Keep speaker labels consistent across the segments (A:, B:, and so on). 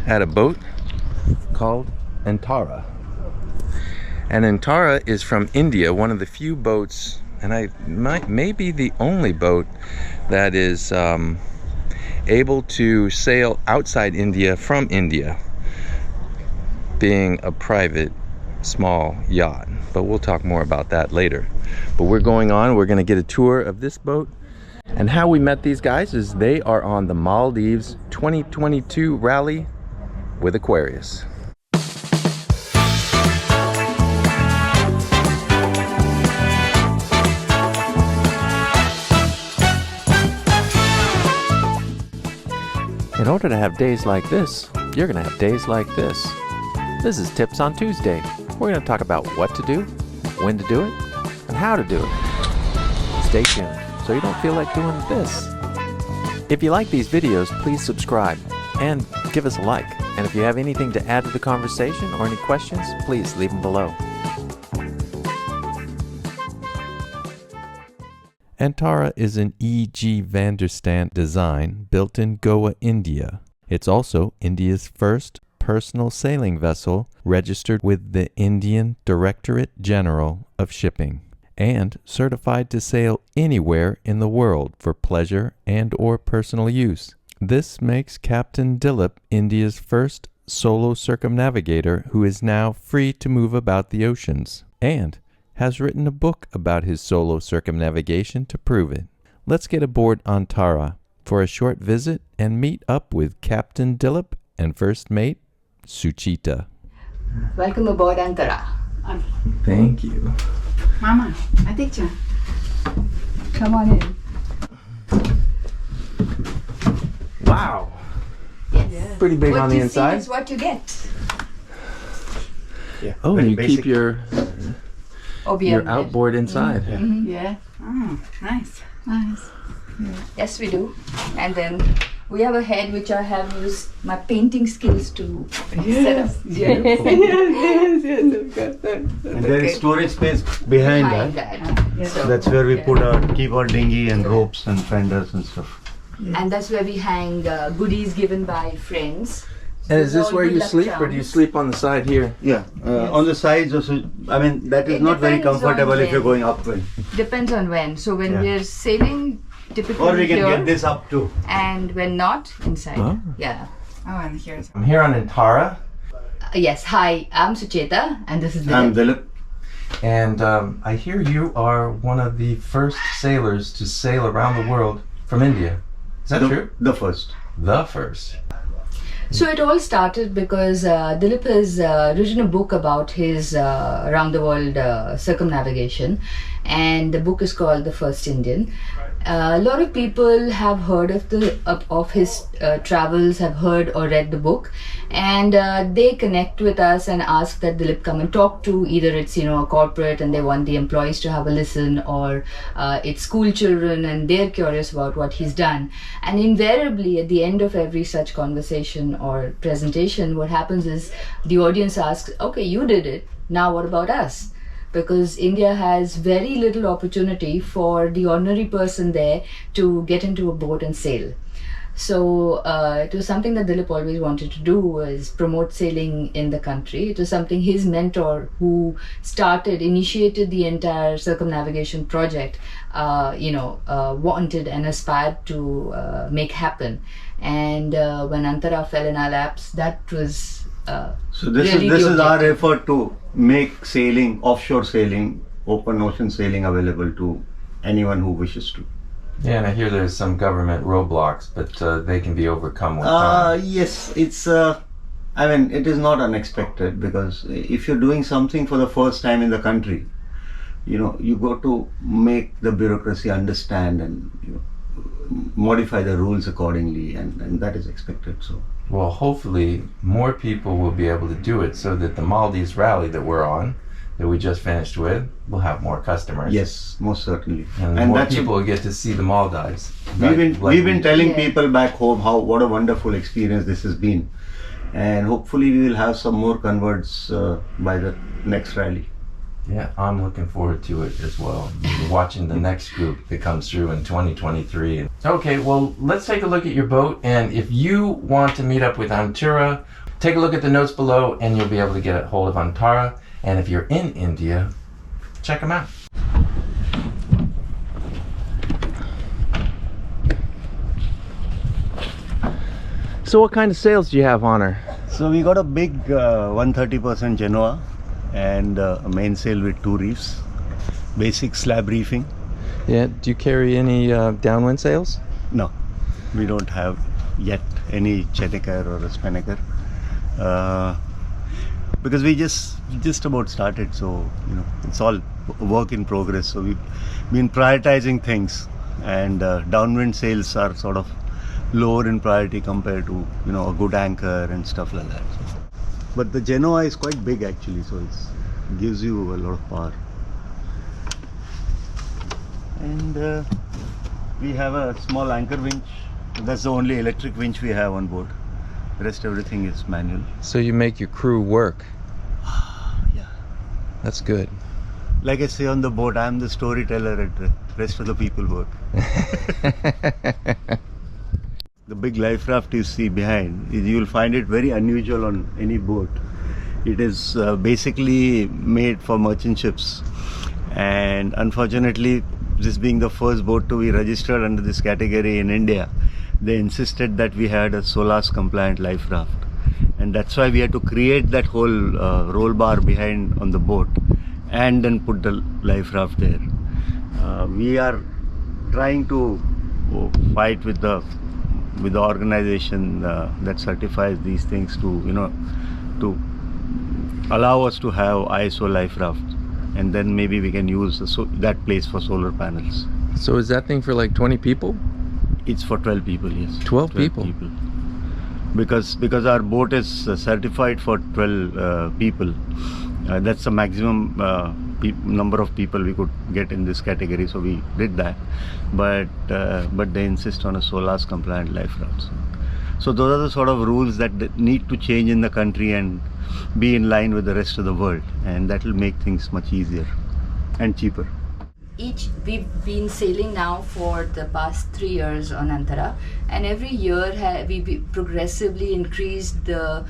A: at a boat called Antara. And Antara is from India, one of the few boats, and maybe the only boat that is able to sail outside India from India, being a private small yacht. But we'll talk more about that later. But we're going to get a tour of this boat. And how we met these guys is they are on the Maldives 2022 rally with Aquarius. In order to have days like this, you're going to have days like this. This is Tips on Tuesday. We're going to talk about what to do, when to do it, and how to do it. Stay tuned so you don't feel like doing this. If you like these videos, please subscribe and give us a like. And if you have anything to add to the conversation or any questions, please leave them below. Antara is an E.G. van der Stant design built in Goa, India. It's also India's first personal sailing vessel registered with the Indian Directorate General of Shipping and certified to sail anywhere in the world for pleasure and or personal use. This makes Captain Dilip India's first solo circumnavigator who is now free to move about the oceans and has written a book about his solo circumnavigation to prove it. Let's get aboard Antara for a short visit and meet up with Captain Dilip and First Mate Sucheta.
B: Welcome aboard Antara.
A: Thank you.
B: Mama, Aditya, come on in.
A: Wow.
B: Yes.
A: Pretty big
B: what
A: on the
B: you
A: inside.
B: See is what you get.
A: Yeah. Oh, you keep your outboard inside.
B: Mm-hmm. Yeah. Oh, nice. Nice. Yeah. Yes, we do. And then we have a head which I have used my painting skills to set up.
C: Yes. And there is storage space behind that.
B: Yeah.
C: So that's where we keep our dinghy and ropes and fenders and stuff.
B: Yeah. And that's where we hang goodies given by friends.
A: And is this where you sleep, or do you sleep on the side here?
C: Yeah, on the sides also. I mean, that is not very comfortable if you're going upwind.
B: Depends on when. So when we're sailing, typically
C: or we can
B: here,
C: get this up too.
B: and when not, inside.
A: Oh.
B: Yeah.
D: Oh, and here's.
A: I'm here on Antara.
B: Yes. Hi, I'm Sucheta, and this is Dilip.
C: I'm Dilip.
A: And I hear you are one of the first sailors to sail around the world from India. Is that true?
C: The first.
A: The first.
B: So it all started because Dilip has written a book about his around the world circumnavigation, and the book is called The First Indian. A lot of people have heard of his travels, have heard or read the book, and they connect with us and ask that Dilip come and talk to, either it's a corporate and they want the employees to have a listen, or it's school children and they're curious about what he's done. And invariably at the end of every such conversation or presentation, what happens is the audience asks, okay, you did it, now what about us? Because India has very little opportunity for the ordinary person there to get into a boat and sail. So it was something that Dilip always wanted to do, was promote sailing in the country. It was something his mentor, who initiated the entire circumnavigation project, wanted and aspired to make happen. And when Antara fell in our laps, that was
C: so this is our effort to make sailing, offshore sailing, open ocean sailing available to anyone who wishes to.
A: Yeah, and I hear there's some government roadblocks, but they can be overcome with time.
C: Yes, it's it is not unexpected, because if you're doing something for the first time in the country, you got to make the bureaucracy understand and modify the rules accordingly, and that is expected. So
A: well, hopefully more people will be able to do it, so that the Maldives rally that we're on, that we just finished with, will have more customers.
C: Yes, most certainly.
A: And more people will get to see the Maldives.
C: We've been telling people back home what a wonderful experience this has been, and hopefully we will have some more converts by the next rally.
A: Yeah, I'm looking forward to it as well. Watching the next group that comes through in 2023. Okay, well, let's take a look at your boat. And if you want to meet up with Antara, take a look at the notes below and you'll be able to get a hold of Antara. And if you're in India, check them out. So what kind of sails do you have on her?
C: So we got a big 130% Genoa and a mainsail with 2 reefs. Basic slab reefing.
A: Yeah, do you carry any downwind sails?
C: No, we don't have yet any Cheneker or a Spinnaker. Because we just about started, so it's all work in progress. So we've been prioritizing things, and downwind sails are sort of lower in priority compared to a good anchor and stuff like that. So. But the Genoa is quite big actually, so it gives you a lot of power. And we have a small anchor winch. That's the only electric winch we have on board. The rest everything is manual.
A: So you make your crew work.
C: Yeah.
A: That's good.
C: Like I say on the boat, I'm the storyteller and the rest of the people work. The big life raft you see behind, you will find it very unusual on any boat. It is basically made for merchant ships. And unfortunately, this being the first boat to be registered under this category in India, they insisted that we had a SOLAS compliant life raft. And that's why we had to create that whole roll bar behind on the boat and then put the life raft there. We are trying to fight with the organization that certifies these things to to allow us to have ISO life raft, and then maybe we can use that place for solar panels.
A: So is that thing for like 20 people?
C: It's for 12 people, yes.
A: 12 people.
C: Because our boat is certified for 12 people. That's the maximum number of people we could get in this category, so we did that. But they insist on a SOLAS compliant life raft. So those are the sort of rules that need to change in the country and be in line with the rest of the world, and that will make things much easier and cheaper.
B: We've been sailing now for the past 3 years on Antara, and every year we progressively increased the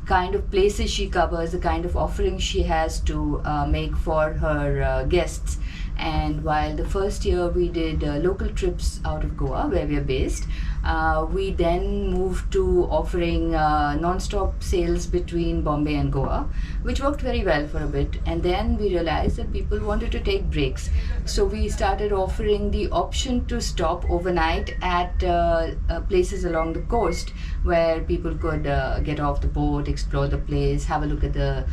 B: kind of places she covers, the kind of offerings she has to make for her guests. And while the first year we did local trips out of Goa, where we are based, we then moved to offering non-stop sails between Bombay and Goa, which worked very well for a bit. And then we realized that people wanted to take breaks. So we started offering the option to stop overnight at places along the coast where people could get off the boat, explore the place, have a look at the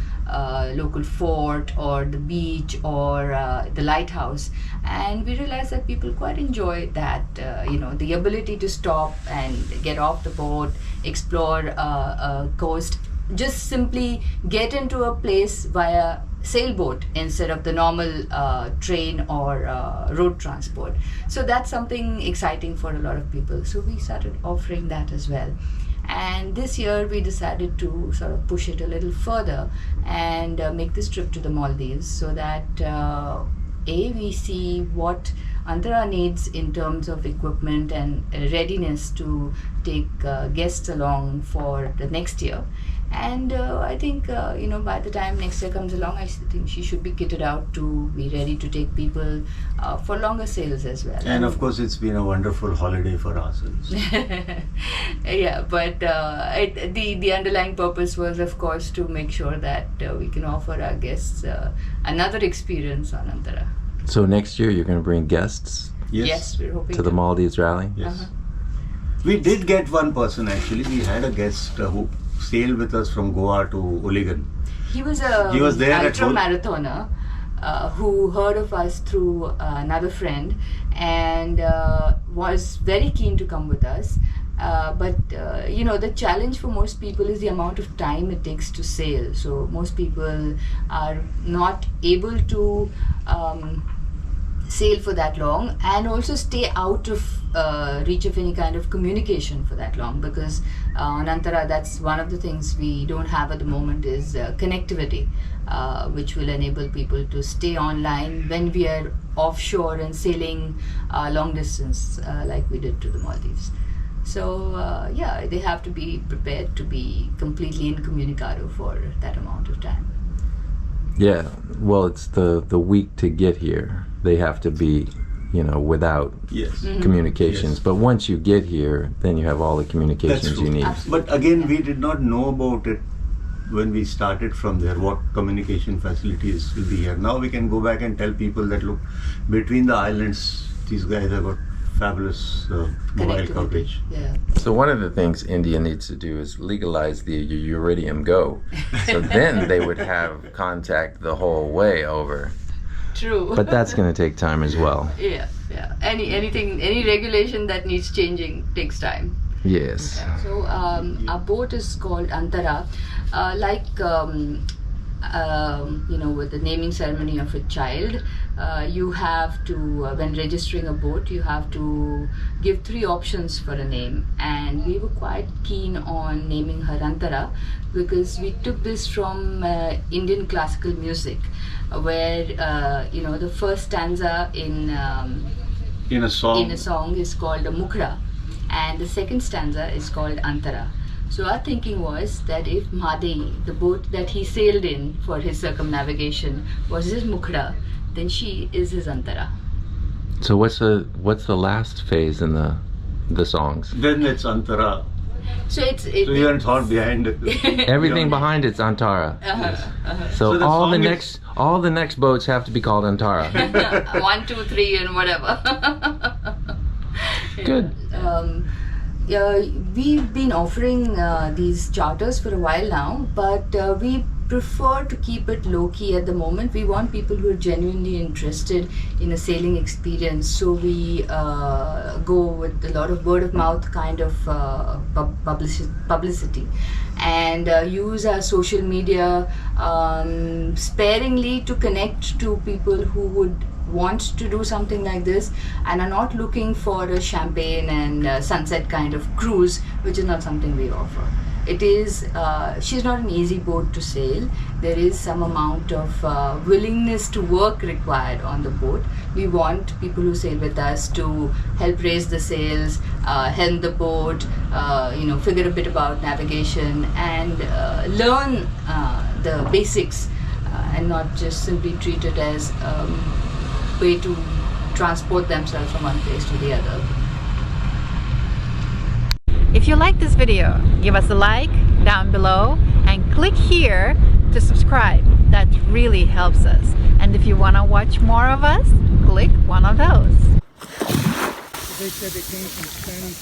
B: local fort or the beach or the lighthouse. And we realized that people quite enjoy that, the ability to stop and get off the boat, explore a coast, just simply get into a place via sailboat instead of the normal train or road transport. So that's something exciting for a lot of people. So we started offering that as well. And this year we decided to sort of push it a little further and make this trip to the Maldives, so that we see what Antara needs in terms of equipment and readiness to take guests along for the next year. And I think by the time next year comes along, I think she should be kitted out to be ready to take people for longer sails as well.
C: And of course, it's been a wonderful holiday for ourselves.
B: Yeah, but the underlying purpose was, of course, to make sure that we can offer our guests another experience on Antara.
A: So next year you're going to bring guests?
B: Yes, we're hoping
A: to the Maldives rally?
C: Yes. We did get one person actually. We had a guest who sailed with us from Goa to Oligan.
B: He was a ultra-marathoner who heard of us through another friend and was very keen to come with us. But the challenge for most people is the amount of time it takes to sail. So most people are not able to sail for that long and also stay out of reach of any kind of communication for that long, because On Antara, that's one of the things we don't have at the moment is connectivity, which will enable people to stay online when we are offshore and sailing long distance like we did to the Maldives. So yeah, they have to be prepared to be completely incommunicado for that amount of time.
A: Yeah, well, it's the week to get here. They have to be, without
C: Yes.
A: communications.
C: Yes.
A: But once you get here, then you have all the communications
C: That's true.
A: you need.
B: Absolutely.
C: But again, we did not know about it when we started from there, what communication facilities will be here. Now we can go back and tell people that, look, between the islands, these guys have got fabulous mobile
B: Connectivity.
C: coverage.
B: Yeah.
A: So one of the things India needs to do is legalize the Uridium Go. So then they would have contact the whole way over.
B: True.
A: But that's going to take time as well.
B: yeah. Any regulation that needs changing takes time.
A: Yes.
B: So our boat is called Antara, with the naming ceremony of a child. You have to, when registering a boat, you have to give 3 options for a name, and we were quite keen on naming her Antara because we took this from Indian classical music, where the first stanza in
C: In a
B: song is called a Mukhra, and the second stanza is called Antara. So our thinking was that if Madhi, the boat that he sailed in for his circumnavigation, was his Mukhra, then she is his Antara.
A: So what's the last phase in the songs?
C: Then it's Antara.
B: So
C: So you haven't thought behind it.
A: Everything behind it's Antara. So,
C: So the
A: all the
C: song
A: next boats have to be called Antara.
B: 1, 2, 3 and whatever.
A: Good.
B: We've been offering these charters for a while now, but we prefer to keep it low-key at the moment. We want people who are genuinely interested in a sailing experience, so we go with a lot of word-of-mouth kind of publicity, and use our social media sparingly to connect to people who would want to do something like this and are not looking for a champagne and sunset kind of cruise, which is not something we offer. It is, she's not an easy boat to sail. There is some amount of willingness to work required on the boat. We want people who sail with us to help raise the sails, helm the boat, figure a bit about navigation and learn the basics and not just simply treat it as way to transport themselves from one place to the other.
D: If you like this video, give us a like down below and click here to subscribe. That really helps us. And if you want to watch more of us, click one of those.
E: They said they came from Spanish.